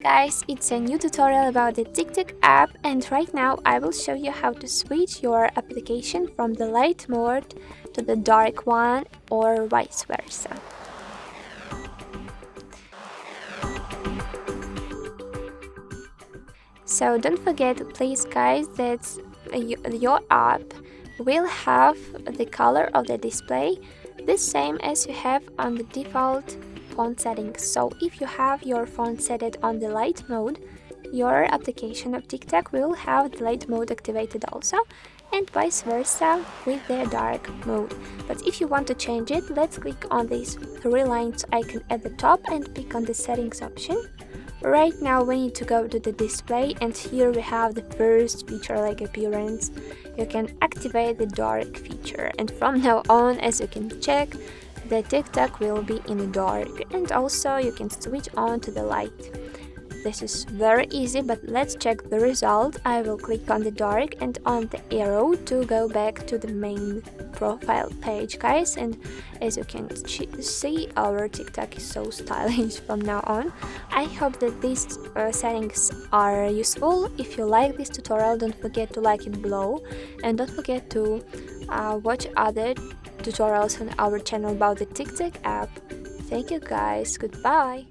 Guys, it's a new tutorial about the TikTok app, and right now I will show you how to switch your application from the light mode to the dark one or vice versa. So don't forget, please guys, that your app will have the color of the display the same as you have on the default phone settings. So if you have your phone set on the light mode, your application of TikTok will have the light mode activated also, and vice versa with the dark mode. But if you want to change it, let's click on these three lines icon at the top and pick on the settings option. Right now we need to go to the display, and here we have the first feature like appearance. You can activate the dark feature, and from now on, as you can check, the TikTok will be in the dark, and also you can switch on to the light. This is very easy, but let's check the result. I will click on the dark and on the arrow to go back to the main profile page, guys, and as you can see, our TikTok is so stylish from now on. I hope that these settings are useful. If you like this tutorial, don't forget to like it below, and don't forget to watch other tutorials on our channel about the TikTok app. Thank you guys, goodbye.